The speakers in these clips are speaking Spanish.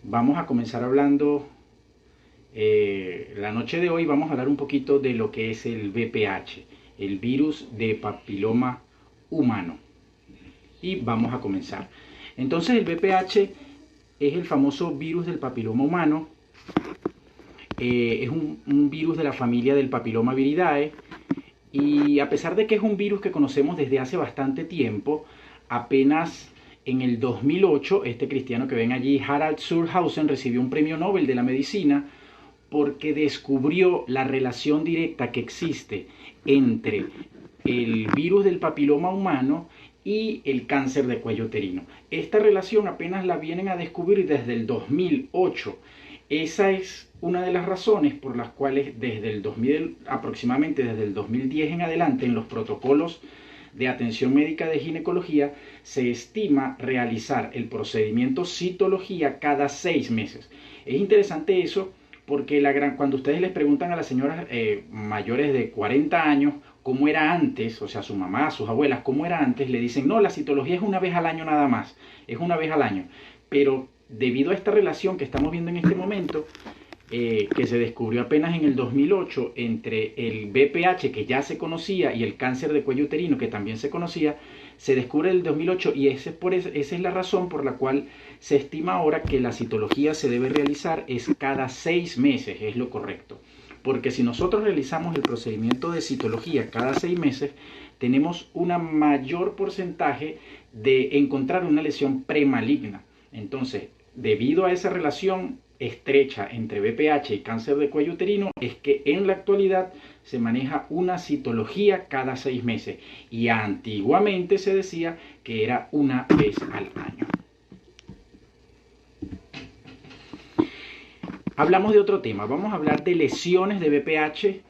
Vamos a comenzar hablando, la noche de hoy vamos a hablar un poquito de lo que es el VPH, el virus de papiloma humano. Y vamos a comenzar. Entonces el VPH es el famoso virus del papiloma humano. Es un virus de la familia del papiloma viridae. Y a pesar de que es un virus que conocemos desde hace bastante tiempo, apenas en el 2008, este cristiano que ven allí, Harald Surhausen, recibió un premio Nobel de la medicina porque descubrió la relación directa que existe entre el virus del papiloma humano y el cáncer de cuello uterino. Esta relación apenas la vienen a descubrir desde el 2008. Esa es una de las razones por las cuales desde el 2000, aproximadamente desde el 2010 en adelante, en los protocolos de atención médica de ginecología, se estima realizar el procedimiento citología cada 6 meses. Es interesante eso porque cuando ustedes les preguntan a las señoras mayores de 40 años cómo era antes, o sea, su mamá, sus abuelas, cómo era antes, le dicen, no, la citología es una vez al año nada más, es una vez al año. Pero debido a esta relación que estamos viendo en este momento, que se descubrió apenas en el 2008 entre el VPH que ya se conocía y el cáncer de cuello uterino que también se conocía, se descubre en el 2008 y esa es la razón por la cual se estima ahora que la citología se debe realizar es cada 6 meses, es lo correcto. Porque si nosotros realizamos el procedimiento de citología cada 6 meses, tenemos un mayor porcentaje de encontrar una lesión premaligna. Entonces, debido a esa relación estrecha entre VPH y cáncer de cuello uterino, es que en la actualidad se maneja una citología cada 6 meses. Y antiguamente se decía que era una vez al año. Hablamos de otro tema, vamos a hablar de lesiones de VPH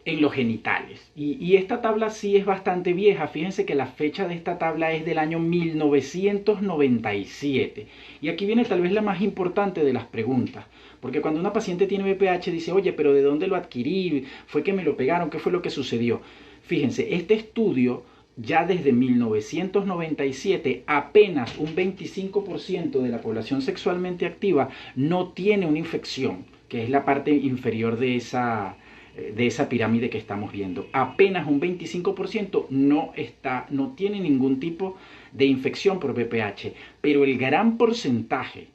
en los genitales. Y esta tabla sí es bastante vieja, fíjense que la fecha de esta tabla es del año 1997. Y aquí viene tal vez la más importante de las preguntas, porque cuando una paciente tiene VPH dice, oye, pero ¿de dónde lo adquirí? ¿Fue que me lo pegaron? ¿Qué fue lo que sucedió? Fíjense, este estudio ya desde 1997 apenas un 25% de la población sexualmente activa no tiene una infección, que es la parte inferior de esa pirámide que estamos viendo. Apenas un 25% no tiene ningún tipo de infección por VPH, pero el gran porcentaje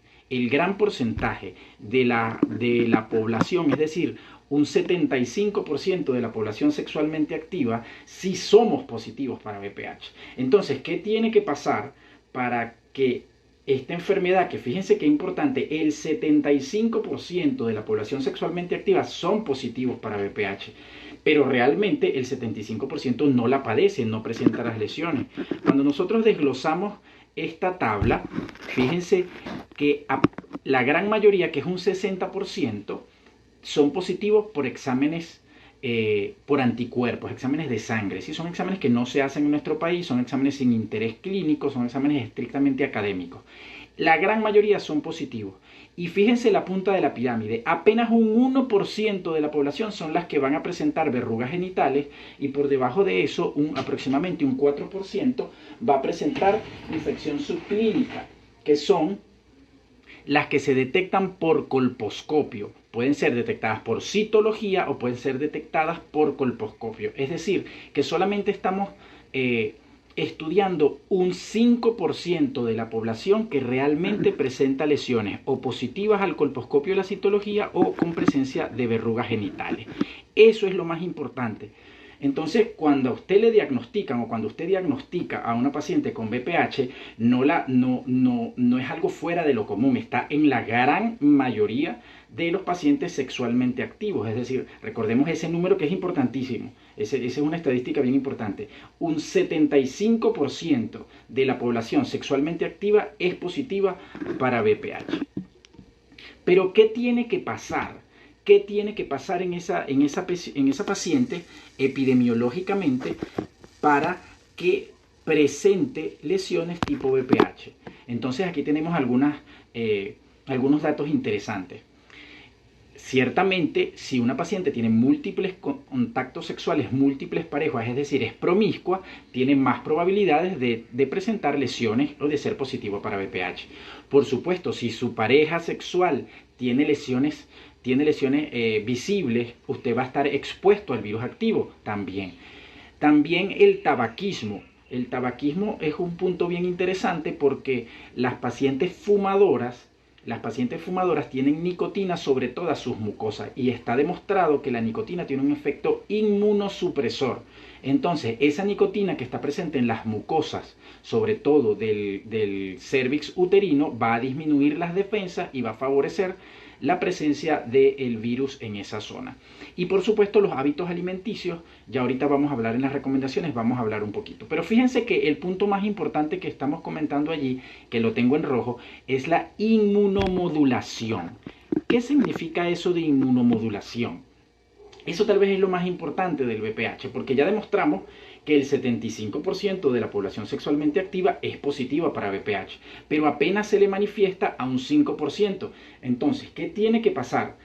de la población, es decir, un 75% de la población sexualmente activa, sí somos positivos para VPH. Entonces, ¿qué tiene que pasar para que esta enfermedad, que fíjense qué importante, el 75% de la población sexualmente activa son positivos para VPH, pero realmente el 75% no la padece, no presenta las lesiones? Cuando nosotros desglosamos esta tabla, fíjense que la gran mayoría, que es un 60%, son positivos por exámenes por anticuerpos, exámenes de sangre. ¿Sí? Son exámenes que no se hacen en nuestro país, son exámenes sin interés clínico, son exámenes estrictamente académicos. La gran mayoría son positivos. Y fíjense la punta de la pirámide, apenas un 1% de la población son las que van a presentar verrugas genitales y por debajo de eso aproximadamente un 4% va a presentar infección subclínica, que son las que se detectan por colposcopio. Pueden ser detectadas por citología o pueden ser detectadas por colposcopio. Es decir, que solamente estamos estudiando un 5% de la población que realmente presenta lesiones o positivas al colposcopio de la citología o con presencia de verrugas genitales. Eso es lo más importante. Entonces, cuando a usted le diagnostican o cuando usted diagnostica a una paciente con VPH, no es algo fuera de lo común, está en la gran mayoría de los pacientes sexualmente activos. Es decir, recordemos ese número que es importantísimo, esa es una estadística bien importante. Un 75% de la población sexualmente activa es positiva para VPH. Pero, ¿qué tiene que pasar? ¿Qué tiene que pasar en esa paciente epidemiológicamente para que presente lesiones tipo VPH? Entonces aquí tenemos algunos datos interesantes. ciertamente, si una paciente tiene múltiples contactos sexuales, múltiples parejas, es decir, es promiscua, tiene más probabilidades de presentar lesiones o de ser positivo para VPH. Por supuesto, si su pareja sexual tiene lesiones visibles, usted va a estar expuesto al virus activo también. También el tabaquismo. El tabaquismo es un punto bien interesante porque las pacientes fumadoras tienen nicotina sobre todas sus mucosas y está demostrado que la nicotina tiene un efecto inmunosupresor. Entonces, esa nicotina que está presente en las mucosas, sobre todo del cérvix uterino, va a disminuir las defensas y va a favorecer la presencia del virus en esa zona. Y por supuesto los hábitos alimenticios, ya ahorita vamos a hablar en las recomendaciones, vamos a hablar un poquito. Pero fíjense que el punto más importante que estamos comentando allí, que lo tengo en rojo, es la inmunomodulación. ¿Qué significa eso de inmunomodulación? Eso tal vez es lo más importante del VPH, porque ya demostramos que el 75% de la población sexualmente activa es positiva para VPH, pero apenas se le manifiesta a un 5%. Entonces, ¿qué tiene que pasar?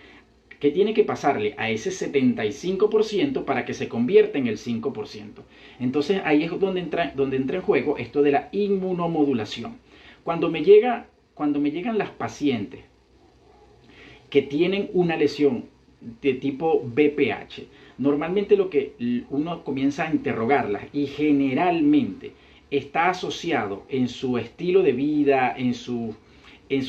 ¿Qué tiene que pasarle a ese 75% para que se convierta en el 5%? Entonces, ahí es donde entra en juego esto de la inmunomodulación. Cuando me llegan las pacientes que tienen una lesión de tipo VPH, normalmente lo que uno comienza a interrogarlas y generalmente está asociado en su estilo de vida, en su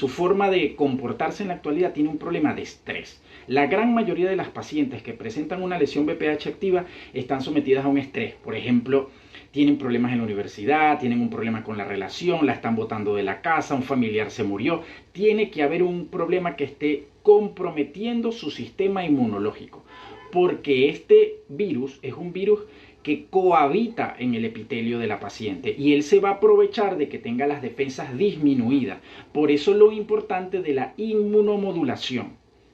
forma de comportarse en la actualidad, tiene un problema de estrés. La gran mayoría de las pacientes que presentan una lesión VPH activa están sometidas a un estrés. Por ejemplo, tienen problemas en la universidad, tienen un problema con la relación, la están botando de la casa, un familiar se murió. Tiene que haber un problema que esté comprometiendo su sistema inmunológico, porque este virus es un virus que cohabita en el epitelio de la paciente y él se va a aprovechar de que tenga las defensas disminuidas. Por eso lo importante de la inmunomodulación,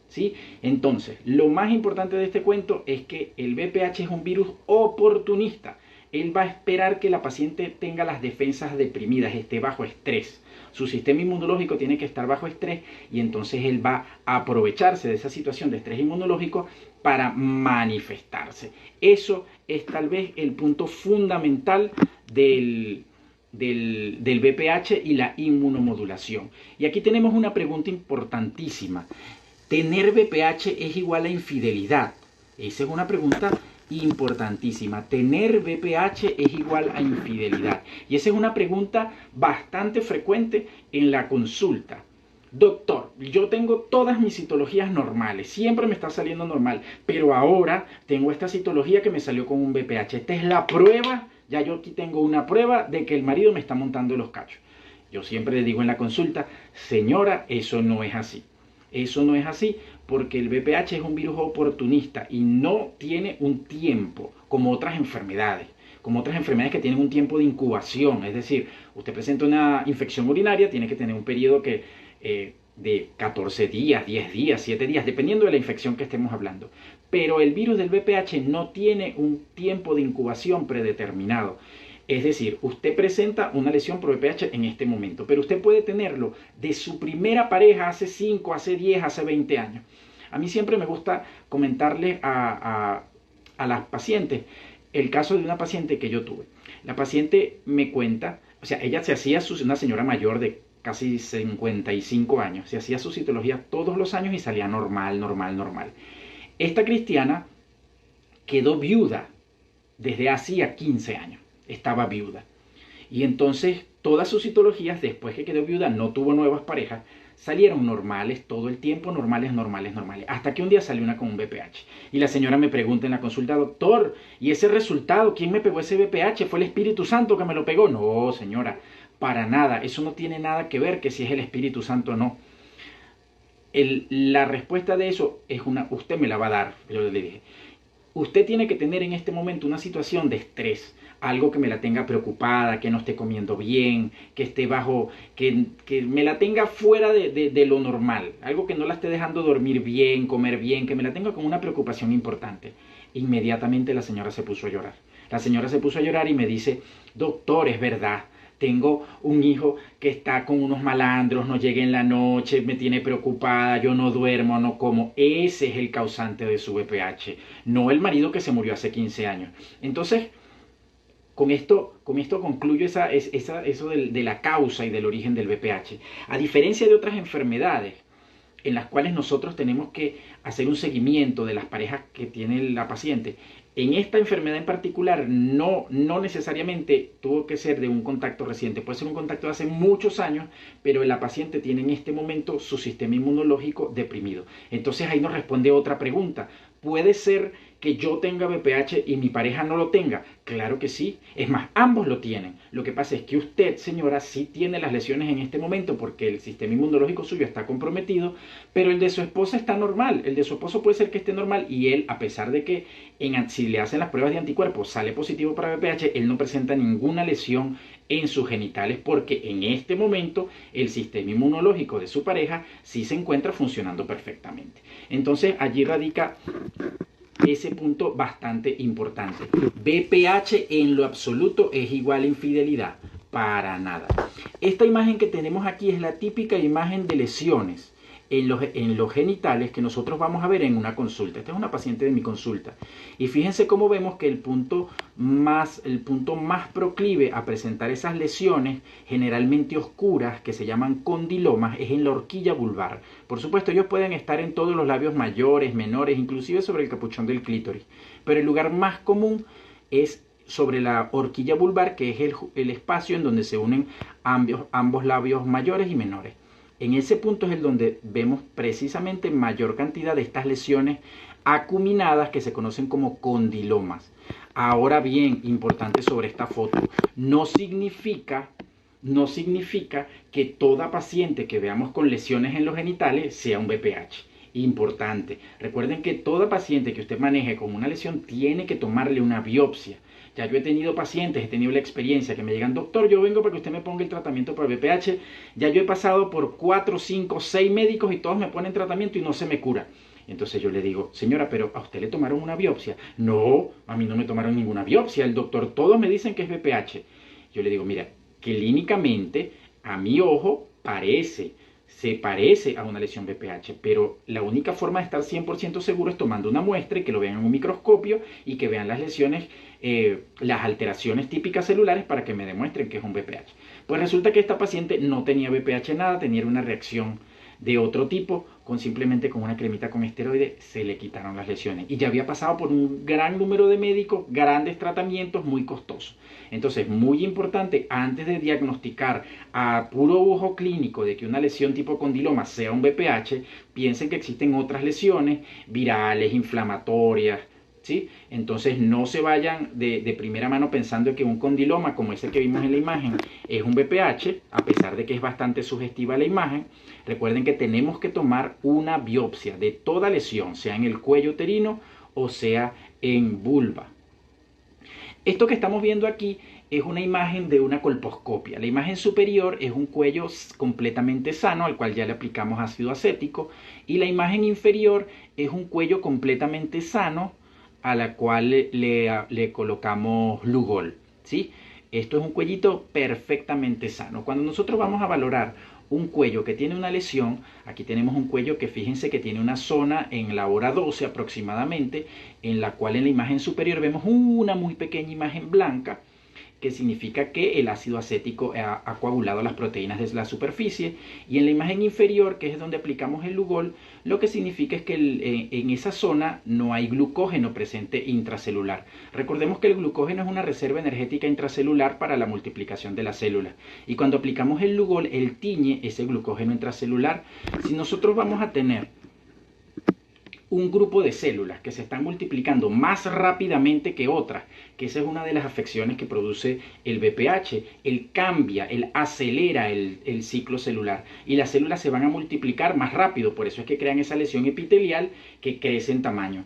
¿sí? Entonces, lo más importante de este cuento es que el VPH es un virus oportunista. Él va a esperar que la paciente tenga las defensas deprimidas, esté bajo estrés. Su sistema inmunológico tiene que estar bajo estrés y entonces él va a aprovecharse de esa situación de estrés inmunológico para manifestarse. Eso es tal vez el punto fundamental del VPH y la inmunomodulación. Y aquí tenemos una pregunta importantísima. ¿Tener VPH es igual a infidelidad? Esa es una pregunta importantísima. ¿Tener VPH es igual a infidelidad? Y esa es una pregunta bastante frecuente en la consulta. Doctor, yo tengo todas mis citologías normales, siempre me está saliendo normal, pero ahora tengo esta citología que me salió con un VPH. Esta es la prueba, ya yo aquí tengo una prueba de que el marido me está montando los cachos. Yo siempre le digo en la consulta, señora, eso no es así. Eso no es así porque el VPH es un virus oportunista y no tiene un tiempo como otras enfermedades. Como otras enfermedades que tienen un tiempo de incubación. Es decir, usted presenta una infección urinaria, tiene que tener un periodo de 14 días, 10 días, 7 días, dependiendo de la infección que estemos hablando. Pero el virus del VPH no tiene un tiempo de incubación predeterminado. Es decir, usted presenta una lesión por VPH en este momento, pero usted puede tenerlo de su primera pareja hace 5, hace 10, hace 20 años. A mí siempre me gusta comentarle a las pacientes el caso de una paciente que yo tuve. La paciente me cuenta, o sea, ella se hacía una señora mayor de casi 55 años, se hacía su citología todos los años y salía normal, normal, normal. Esta cristiana quedó viuda desde hacía 15 años. Estaba viuda. Y entonces todas sus citologías, después que quedó viuda, no tuvo nuevas parejas, salieron normales, todo el tiempo normales, normales, normales. Hasta que un día salió una con un VPH. Y la señora me pregunta en la consulta, doctor, ¿y ese resultado? ¿Quién me pegó ese VPH? ¿Fue el Espíritu Santo que me lo pegó? No, señora, para nada. Eso no tiene nada que ver que si es el Espíritu Santo o no. La respuesta de eso es usted me la va a dar, yo le dije. Usted tiene que tener en este momento una situación de estrés, algo que me la tenga preocupada, que no esté comiendo bien, que esté bajo, que me la tenga fuera de lo normal, algo que no la esté dejando dormir bien, comer bien, que me la tenga con una preocupación importante. Inmediatamente la señora se puso a llorar. La señora se puso a llorar y me dice, doctor, es verdad, tengo un hijo que está con unos malandros, no llega en la noche, me tiene preocupada, yo no duermo, no como. Ese es el causante de su BPH, no el marido que se murió hace 15 años. Entonces, con esto concluyo eso de la causa y del origen del BPH. A diferencia de otras enfermedades en las cuales nosotros tenemos que hacer un seguimiento de las parejas que tiene la paciente, en esta enfermedad en particular no necesariamente tuvo que ser de un contacto reciente, puede ser un contacto de hace muchos años, pero la paciente tiene en este momento su sistema inmunológico deprimido. Entonces ahí nos responde otra pregunta. ¿Puede ser que yo tenga BPH y mi pareja no lo tenga? Claro que sí. Es más, ambos lo tienen. Lo que pasa es que usted, señora, sí tiene las lesiones en este momento porque el sistema inmunológico suyo está comprometido, pero el de su esposa está normal. El de su esposo puede ser que esté normal y él, a pesar de que si le hacen las pruebas de anticuerpos sale positivo para BPH, él no presenta ninguna lesión en sus genitales porque en este momento el sistema inmunológico de su pareja sí se encuentra funcionando perfectamente. Entonces allí radica ese punto bastante importante. BPH en lo absoluto es igual a infidelidad, para nada. Esta imagen que tenemos aquí es la típica imagen de lesiones en los genitales que nosotros vamos a ver en una consulta. Esta es una paciente de mi consulta. Y fíjense cómo vemos que el punto más proclive a presentar esas lesiones, generalmente oscuras, que se llaman condilomas, es en la horquilla vulvar. Por supuesto, ellos pueden estar en todos los labios mayores, menores, inclusive sobre el capuchón del clítoris. Pero el lugar más común es sobre la horquilla vulvar, que es el espacio en donde se unen ambos labios mayores y menores. En ese punto es el donde vemos precisamente mayor cantidad de estas lesiones acuminadas que se conocen como condilomas. Ahora bien, importante sobre esta foto, no significa que toda paciente que veamos con lesiones en los genitales sea un BPH. Importante, recuerden que toda paciente que usted maneje con una lesión tiene que tomarle una biopsia. Ya yo he tenido pacientes, he tenido la experiencia que me llegan, doctor, yo vengo para que usted me ponga el tratamiento para el BPH. Ya yo he pasado por 4, 5, 6 médicos y todos me ponen tratamiento y no se me cura. Entonces yo le digo, señora, pero ¿a usted le tomaron una biopsia? No, a mí no me tomaron ninguna biopsia. El doctor, todos me dicen que es BPH. Yo le digo, mira, clínicamente, a mi ojo, se parece a una lesión BPH, pero la única forma de estar 100% seguro es tomando una muestra y que lo vean en un microscopio y que vean las lesiones, las alteraciones típicas celulares para que me demuestren que es un BPH. Pues resulta que esta paciente no tenía BPH nada, tenía una reacción de otro tipo, simplemente con una cremita con esteroide se le quitaron las lesiones y ya había pasado por un gran número de médicos, grandes tratamientos muy costosos. Entonces, muy importante, antes de diagnosticar a puro ojo clínico de que una lesión tipo condiloma sea un BPH, piensen que existen otras lesiones virales, inflamatorias, ¿sí? Entonces no se vayan de primera mano pensando que un condiloma como ese que vimos en la imagen es un BPH, a pesar de que es bastante sugestiva la imagen. Recuerden que tenemos que tomar una biopsia de toda lesión, sea en el cuello uterino o sea en vulva. Esto que estamos viendo aquí es una imagen de una colposcopia. La imagen superior es un cuello completamente sano, al cual ya le aplicamos ácido acético, y la imagen inferior es un cuello completamente sano, a la cual le colocamos Lugol, ¿sí? Esto es un cuellito perfectamente sano. Cuando nosotros vamos a valorar un cuello que tiene una lesión, aquí tenemos un cuello que fíjense que tiene una zona en la hora 12 aproximadamente, en la cual en la imagen superior vemos una muy pequeña imagen blanca, que significa que el ácido acético ha coagulado las proteínas de la superficie, y en la imagen inferior, que es donde aplicamos el Lugol, lo que significa es que en esa zona no hay glucógeno presente intracelular. Recordemos que el glucógeno es una reserva energética intracelular para la multiplicación de las células, y cuando aplicamos el Lugol, él tiñe ese glucógeno intracelular. Si nosotros vamos a tener un grupo de células que se están multiplicando más rápidamente que otras, que esa es una de las afecciones que produce el BPH. Él cambia, él acelera el ciclo celular y las células se van a multiplicar más rápido, por eso es que crean esa lesión epitelial que crece en tamaño.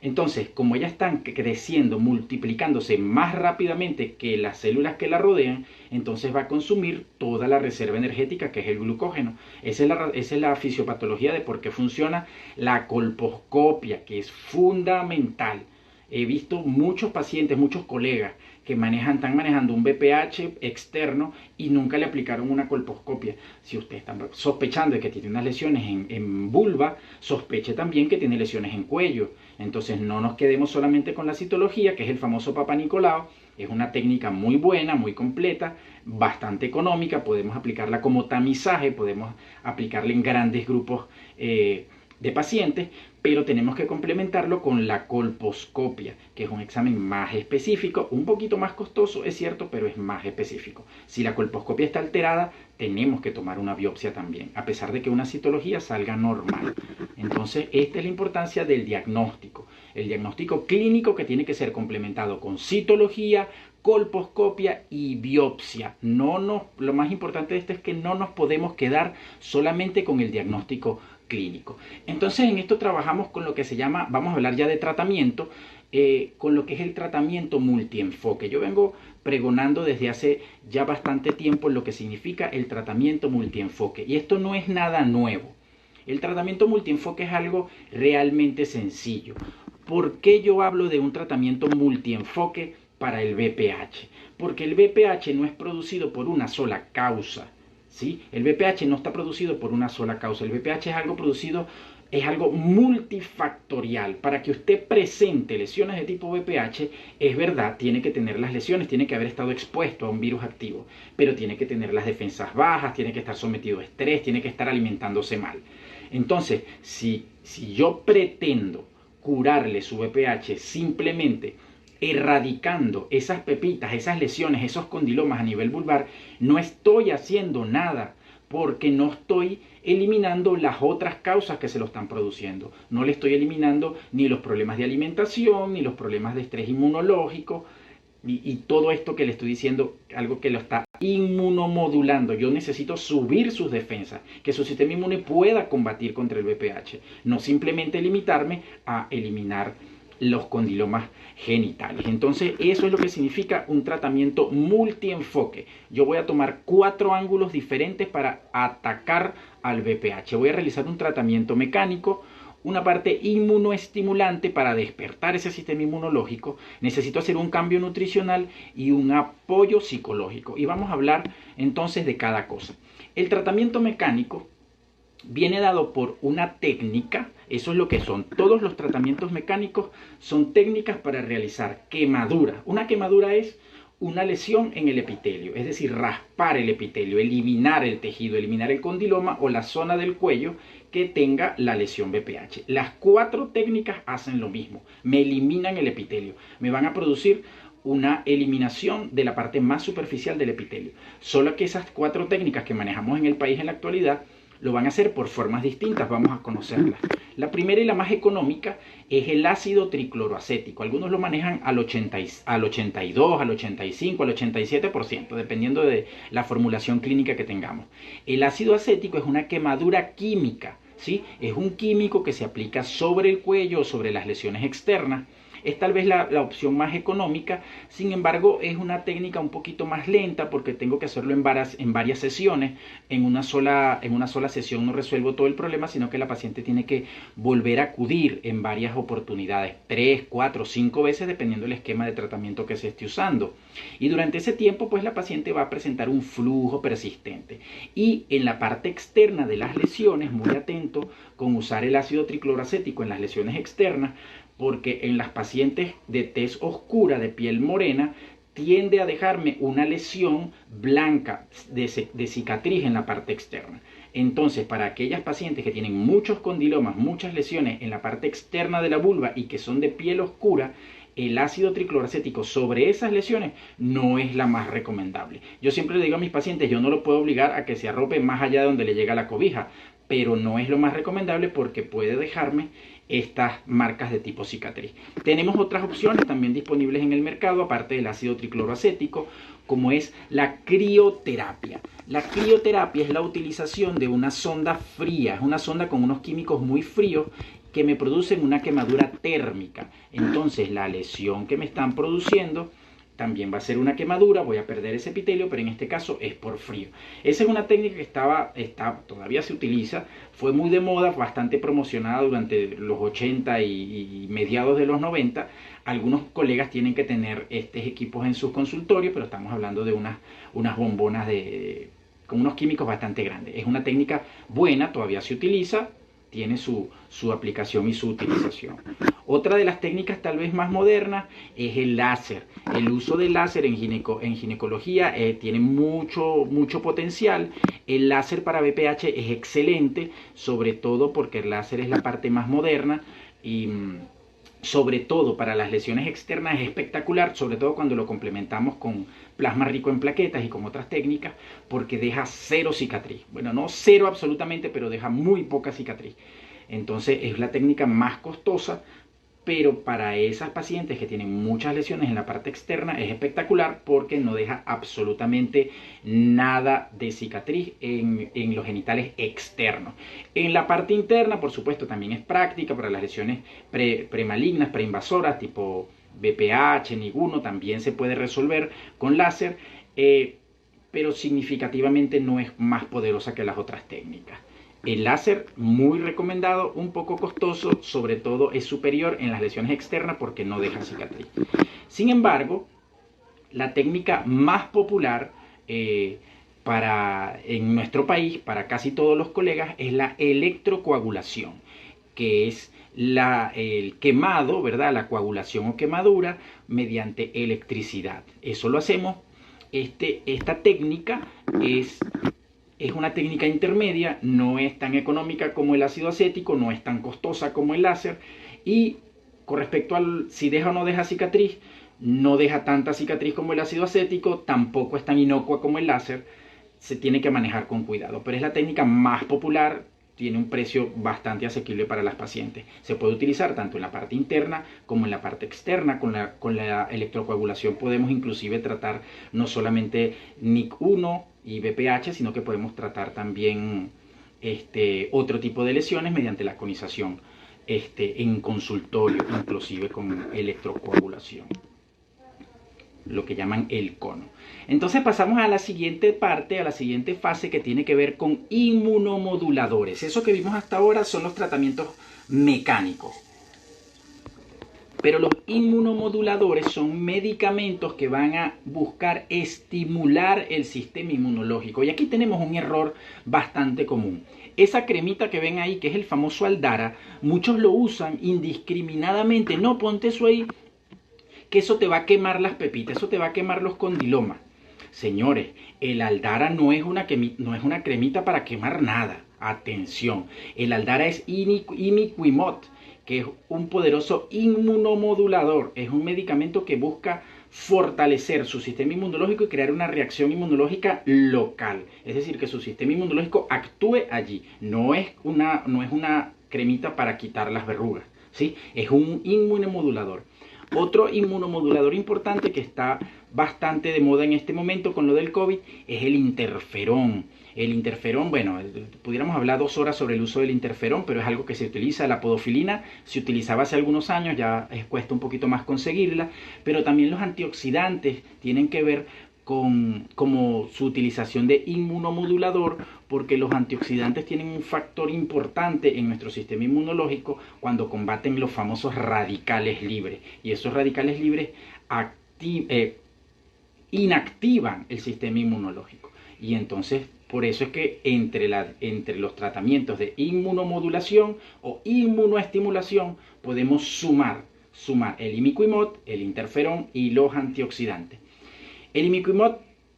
Entonces, como ellas están creciendo, multiplicándose más rápidamente que las células que la rodean, entonces va a consumir toda la reserva energética que es el glucógeno. Esa es la fisiopatología de por qué funciona la colposcopia, que es fundamental. He visto muchos pacientes, muchos colegas que están manejando un BPH externo y nunca le aplicaron una colposcopia. Si usted está sospechando de que tiene unas lesiones en vulva, sospeche también que tiene lesiones en cuello. Entonces no nos quedemos solamente con la citología, que es el famoso Papa Nicolau. Es una técnica muy buena, muy completa, bastante económica. Podemos aplicarla como tamizaje, podemos aplicarla en grandes grupos de pacientes, pero tenemos que complementarlo con la colposcopia, que es un examen más específico, un poquito más costoso, es cierto, pero es más específico. Si la colposcopia está alterada, tenemos que tomar una biopsia también, a pesar de que una citología salga normal. Entonces, esta es la importancia del diagnóstico. El diagnóstico clínico que tiene que ser complementado con citología, colposcopia y biopsia. Lo más importante de esto es que no nos podemos quedar solamente con el diagnóstico clínico. Entonces en esto trabajamos con lo que se llama, vamos a hablar ya de tratamiento, con lo que es el tratamiento multienfoque. Yo vengo pregonando desde hace ya bastante tiempo lo que significa el tratamiento multienfoque, y esto no es nada nuevo. El tratamiento multienfoque es algo realmente sencillo. ¿Por qué yo hablo de un tratamiento multienfoque para el BPH? Porque el BPH no es producido por una sola causa. ¿Sí? El BPH no está producido por una sola causa. El BPH es algo multifactorial. Para que usted presente lesiones de tipo BPH, es verdad, tiene que tener las lesiones, tiene que haber estado expuesto a un virus activo, pero tiene que tener las defensas bajas, tiene que estar sometido a estrés, tiene que estar alimentándose mal. Entonces, si yo pretendo curarle su BPH simplemente erradicando esas pepitas, esas lesiones, esos condilomas a nivel vulvar, no estoy haciendo nada, porque no estoy eliminando las otras causas que se lo están produciendo. No le estoy eliminando ni los problemas de alimentación, ni los problemas de estrés inmunológico, y todo esto que le estoy diciendo, algo que lo está inmunomodulando. Yo necesito subir sus defensas, que su sistema inmune pueda combatir contra el BPH, no simplemente limitarme a eliminar los condilomas genitales. Entonces eso es lo que significa un tratamiento multienfoque. Yo voy a tomar 4 ángulos diferentes para atacar al BPH. Voy a realizar un tratamiento mecánico, una parte inmunoestimulante para despertar ese sistema inmunológico. Necesito hacer un cambio nutricional y un apoyo psicológico. Y vamos a hablar entonces de cada cosa. El tratamiento mecánico viene dado por una técnica. Eso es lo que son. Todos los tratamientos mecánicos son técnicas para realizar quemadura. Una quemadura es una lesión en el epitelio, es decir, raspar el epitelio, eliminar el tejido, eliminar el condiloma o la zona del cuello que tenga la lesión BPH. Las 4 técnicas hacen lo mismo, me eliminan el epitelio, me van a producir una eliminación de la parte más superficial del epitelio. Solo que esas 4 técnicas que manejamos en el país en la actualidad lo van a hacer por formas distintas, vamos a conocerlas. La primera y la más económica es el ácido tricloroacético. Algunos lo manejan al 82, al 85, al 87%, dependiendo de la formulación clínica que tengamos. El ácido acético es una quemadura química, ¿sí? Es un químico que se aplica sobre el cuello o sobre las lesiones externas. Es tal vez la opción más económica, sin embargo es una técnica un poquito más lenta porque tengo que hacerlo en varias sesiones. En una sola sesión no resuelvo todo el problema, sino que la paciente tiene que volver a acudir en varias oportunidades, 3, 4, 5 veces dependiendo del esquema de tratamiento que se esté usando. Y durante ese tiempo pues la paciente va a presentar un flujo persistente. Y en la parte externa de las lesiones, muy atento con usar el ácido tricloroacético en las lesiones externas, porque en las pacientes de tez oscura, de piel morena, tiende a dejarme una lesión blanca de cicatriz en la parte externa. Entonces, para aquellas pacientes que tienen muchos condilomas, muchas lesiones en la parte externa de la vulva y que son de piel oscura, el ácido tricloroacético sobre esas lesiones no es la más recomendable. Yo siempre le digo a mis pacientes, yo no lo puedo obligar a que se arrope más allá de donde le llega la cobija, pero no es lo más recomendable porque puede dejarme estas marcas de tipo cicatriz. Tenemos otras opciones también disponibles en el mercado, aparte del ácido tricloroacético, como es la crioterapia. La crioterapia es la utilización de una sonda fría, es una sonda con unos químicos muy fríos que me producen una quemadura térmica. Entonces la lesión que me están produciendo también va a ser una quemadura, voy a perder ese epitelio, pero en este caso es por frío. Esa es una técnica que todavía se utiliza, fue muy de moda, bastante promocionada durante los 80 y mediados de los 90. Algunos colegas tienen que tener estos equipos en sus consultorios, pero estamos hablando de unas bombonas con unos químicos bastante grandes. Es una técnica buena, todavía se utiliza, tiene su aplicación y su utilización. Otra de las técnicas tal vez más modernas es el láser. El uso del láser en ginecología tiene mucho potencial. El láser para BPH es excelente, sobre todo porque el láser es la parte más moderna y sobre todo para las lesiones externas es espectacular, sobre todo cuando lo complementamos con plasma rico en plaquetas y con otras técnicas, porque deja cero cicatriz. Bueno, no cero absolutamente, pero deja muy poca cicatriz. Entonces es la técnica más costosa, pero para esas pacientes que tienen muchas lesiones en la parte externa es espectacular porque no deja absolutamente nada de cicatriz en los genitales externos. En la parte interna, por supuesto, también es práctica para las lesiones premalignas, preinvasoras, tipo BPH, NIG1, también se puede resolver con láser, pero significativamente no es más poderosa que las otras técnicas. El láser, muy recomendado, un poco costoso, sobre todo es superior en las lesiones externas porque no deja cicatriz. Sin embargo, la técnica más popular en nuestro país, para casi todos los colegas, es la electrocoagulación, que es el quemado, ¿verdad? La coagulación o quemadura mediante electricidad. Eso lo hacemos. Esta técnica es una técnica intermedia, no es tan económica como el ácido acético, no es tan costosa como el láser, y con respecto al si deja o no deja cicatriz, no deja tanta cicatriz como el ácido acético, tampoco es tan inocua como el láser, se tiene que manejar con cuidado, pero es la técnica más popular, tiene un precio bastante asequible para las pacientes. Se puede utilizar tanto en la parte interna como en la parte externa. Con la electrocoagulación podemos inclusive tratar no solamente NIC1 y BPH, sino que podemos tratar también otro tipo de lesiones mediante la conización en consultorio, inclusive con electrocoagulación, lo que llaman el cono. Entonces pasamos a la siguiente parte, a la siguiente fase, que tiene que ver con inmunomoduladores. Eso que vimos hasta ahora son los tratamientos mecánicos. Pero los inmunomoduladores son medicamentos que van a buscar estimular el sistema inmunológico. Y aquí tenemos un error bastante común. Esa cremita que ven ahí, que es el famoso Aldara, muchos lo usan indiscriminadamente. No, ponte eso ahí, que eso te va a quemar las pepitas, eso te va a quemar los condilomas. Señores, el Aldara no es una cremita para quemar nada. Atención, el Aldara es imiquimod, que es un poderoso inmunomodulador. Es un medicamento que busca fortalecer su sistema inmunológico y crear una reacción inmunológica local. Es decir, que su sistema inmunológico actúe allí. No es una cremita para quitar las verrugas, ¿sí? Es un inmunomodulador. Otro inmunomodulador importante que está bastante de moda en este momento con lo del COVID es el interferón. El interferón, bueno, pudiéramos hablar 2 horas sobre el uso del interferón, pero es algo que se utiliza. La podofilina se utilizaba hace algunos años, ya cuesta un poquito más conseguirla, pero también los antioxidantes tienen que ver con como su utilización de inmunomodulador, porque los antioxidantes tienen un factor importante en nuestro sistema inmunológico cuando combaten los famosos radicales libres, y esos radicales libres inactivan el sistema inmunológico. Y entonces por eso es que entre los tratamientos de inmunomodulación o inmunoestimulación podemos sumar el imiquimod, el interferón y los antioxidantes. El imiquimod,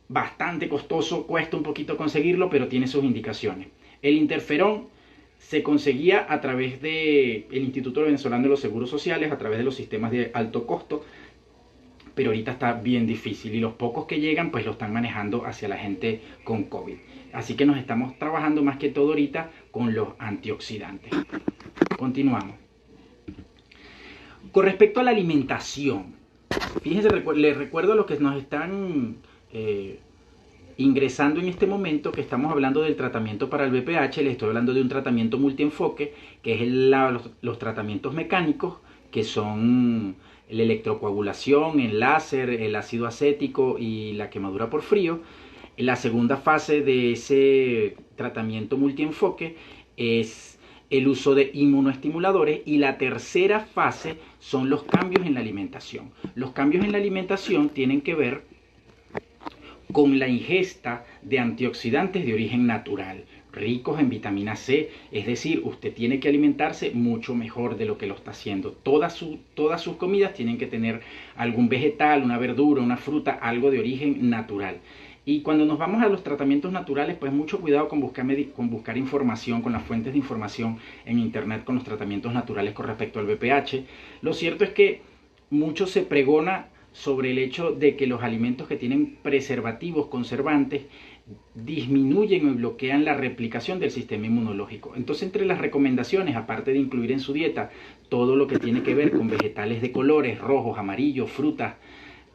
bastante costoso, cuesta un poquito conseguirlo, pero tiene sus indicaciones. El interferón se conseguía a través del Instituto Venezolano de los Seguros Sociales, a través de los sistemas de alto costo, pero ahorita está bien difícil y los pocos que llegan pues lo están manejando hacia la gente con COVID. Así que nos estamos trabajando más que todo ahorita con los antioxidantes. Continuamos. Con respecto a la alimentación, fíjense, les recuerdo a los que nos están ingresando en este momento que estamos hablando del tratamiento para el BPH. Les estoy hablando de un tratamiento multienfoque, que es los tratamientos mecánicos, que son la electrocoagulación, el láser, el ácido acético y la quemadura por frío. La segunda fase de ese tratamiento multienfoque es el uso de inmunoestimuladores, y la tercera fase son los cambios en la alimentación. Los cambios en la alimentación tienen que ver con la ingesta de antioxidantes de origen natural, ricos en vitamina C, es decir, usted tiene que alimentarse mucho mejor de lo que lo está haciendo. Todas sus comidas tienen que tener algún vegetal, una verdura, una fruta, algo de origen natural. Y cuando nos vamos a los tratamientos naturales, pues mucho cuidado con buscar información, con las fuentes de información en internet con los tratamientos naturales con respecto al BPH. Lo cierto es que mucho se pregona sobre el hecho de que los alimentos que tienen preservativos, conservantes, disminuyen o bloquean la replicación del sistema inmunológico. Entonces, entre las recomendaciones, aparte de incluir en su dieta todo lo que tiene que ver con vegetales de colores rojos, amarillos, frutas,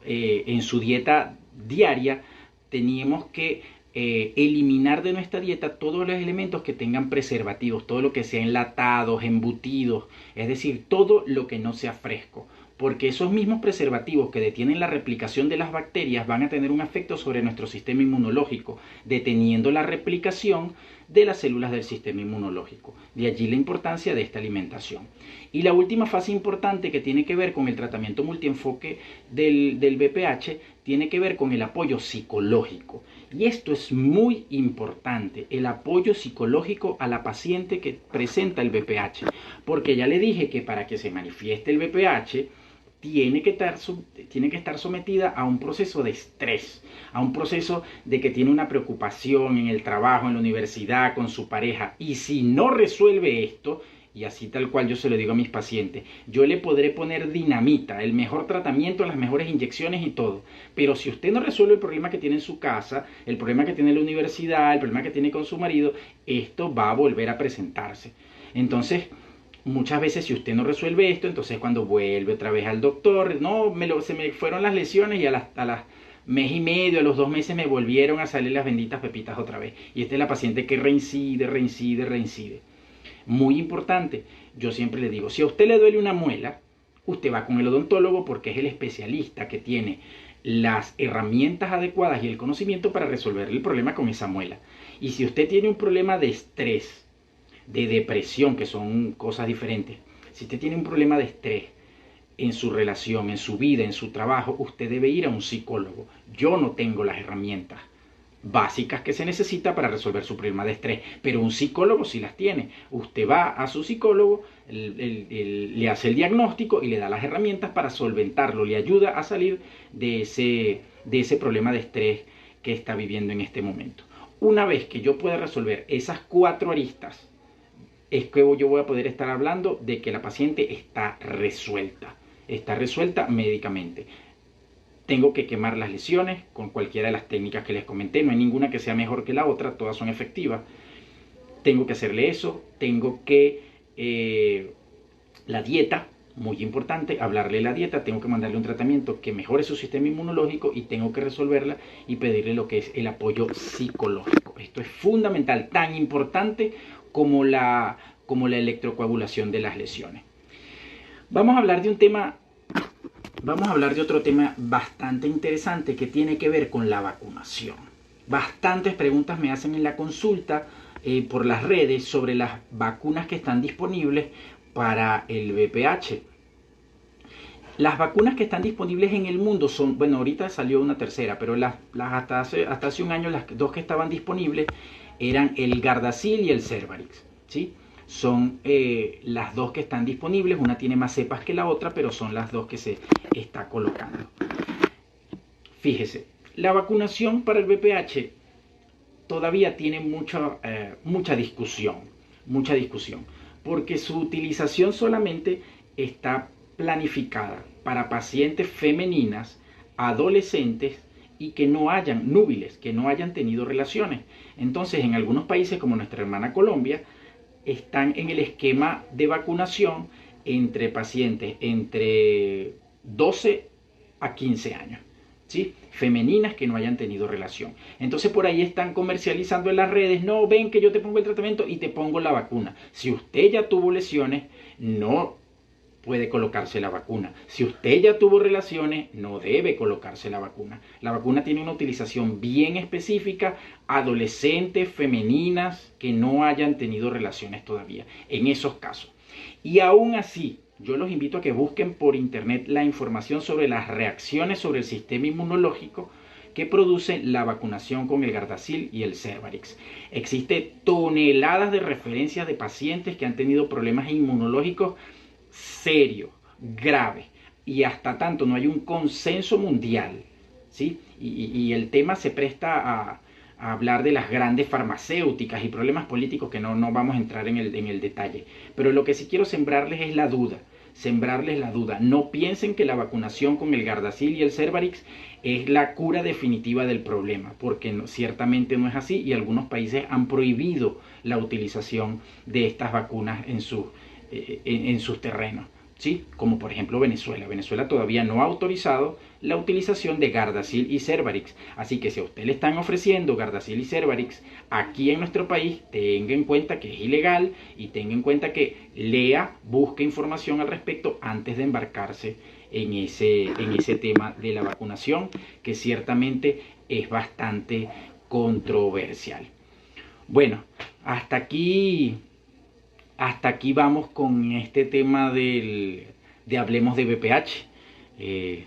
en su dieta diaria, teníamos que eliminar de nuestra dieta todos los elementos que tengan preservativos, todo lo que sea enlatados, embutidos, es decir, todo lo que no sea fresco, porque esos mismos preservativos que detienen la replicación de las bacterias van a tener un efecto sobre nuestro sistema inmunológico, deteniendo la replicación de las células del sistema inmunológico. De allí la importancia de esta alimentación. Y la última fase importante que tiene que ver con el tratamiento multienfoque del BPH tiene que ver con el apoyo psicológico. Y esto es muy importante, el apoyo psicológico a la paciente que presenta el BPH. Porque ya le dije que para que se manifieste el BPH, tiene que estar sometida a un proceso de estrés, a un proceso de que tiene una preocupación en el trabajo, en la universidad, con su pareja. Y si no resuelve esto, y así tal cual yo se lo digo a mis pacientes, yo le podré poner dinamita, el mejor tratamiento, las mejores inyecciones y todo. Pero si usted no resuelve el problema que tiene en su casa, el problema que tiene en la universidad, el problema que tiene con su marido, esto va a volver a presentarse. Entonces, muchas veces si usted no resuelve esto, entonces cuando vuelve otra vez al doctor, no, se me fueron las lesiones y a las mes y medio, a los 2 meses me volvieron a salir las benditas pepitas otra vez. Y esta es la paciente que reincide. Muy importante, yo siempre le digo, si a usted le duele una muela, usted va con el odontólogo porque es el especialista que tiene las herramientas adecuadas y el conocimiento para resolver el problema con esa muela. Y si usted tiene un problema de estrés, de depresión, que son cosas diferentes, si usted tiene un problema de estrés en su relación, en su vida, en su trabajo, usted debe ir a un psicólogo. Yo no tengo las herramientas básicas que se necesita para resolver su problema de estrés, pero un psicólogo sí las tiene. Usted va a su psicólogo, le hace el diagnóstico y le da las herramientas para solventarlo, le ayuda a salir de ese problema de estrés que está viviendo en este momento. Una vez que yo pueda resolver esas 4 aristas, es que yo voy a poder estar hablando de que la paciente está resuelta médicamente. Tengo que quemar las lesiones con cualquiera de las técnicas que les comenté, no hay ninguna que sea mejor que la otra, todas son efectivas. Tengo que hacerle eso, tengo que la dieta, muy importante, hablarle de la dieta, tengo que mandarle un tratamiento que mejore su sistema inmunológico y tengo que resolverla y pedirle lo que es el apoyo psicológico. Esto es fundamental, tan importante como la electrocoagulación de las lesiones. Vamos a hablar de otro tema bastante interesante que tiene que ver con la vacunación. Bastantes preguntas me hacen en la consulta por las redes sobre las vacunas que están disponibles para el VPH. Las vacunas que están disponibles en el mundo son, bueno, ahorita salió una tercera, pero hasta hace un año las 2 que estaban disponibles eran el Gardasil y el Cervarix, ¿sí? Son las 2 que están disponibles, una tiene más cepas que la otra, pero son las 2 que se está colocando. Fíjese, la vacunación para el VPH todavía tiene mucha discusión, porque su utilización solamente está planificada para pacientes femeninas, adolescentes y que no hayan núbiles, que no hayan tenido relaciones. Entonces, en algunos países como nuestra hermana Colombia, están en el esquema de vacunación entre pacientes entre 12 a 15 años, ¿sí? Femeninas que no hayan tenido relación. Entonces por ahí están comercializando en las redes, no, ven que yo te pongo el tratamiento y te pongo la vacuna. Si usted ya tuvo lesiones, no puede colocarse la vacuna. Si usted ya tuvo relaciones, no debe colocarse la vacuna. La vacuna tiene una utilización bien específica, adolescentes, femeninas, que no hayan tenido relaciones todavía, en esos casos. Y aún así, yo los invito a que busquen por internet la información sobre las reacciones sobre el sistema inmunológico que produce la vacunación con el Gardasil y el Cervarix. Existe toneladas de referencias de pacientes que han tenido problemas inmunológicos serios, graves, y hasta tanto no hay un consenso mundial, ¿sí? Y el tema se presta a hablar de las grandes farmacéuticas y problemas políticos que no vamos a entrar en el detalle. Pero lo que sí quiero sembrarles es la duda. Sembrarles la duda. No piensen que la vacunación con el Gardasil y el Cervarix es la cura definitiva del problema, porque ciertamente no es así, y algunos países han prohibido la utilización de estas vacunas en sus terrenos, ¿sí? Como por ejemplo Venezuela. Venezuela todavía no ha autorizado la utilización de Gardasil y Cervarix. Así que si a usted le están ofreciendo Gardasil y Cervarix aquí en nuestro país, tenga en cuenta que es ilegal y tenga en cuenta que busque información al respecto antes de embarcarse en ese tema de la vacunación, que ciertamente es bastante controversial. Bueno, hasta aquí vamos con este tema de Hablemos de VPH.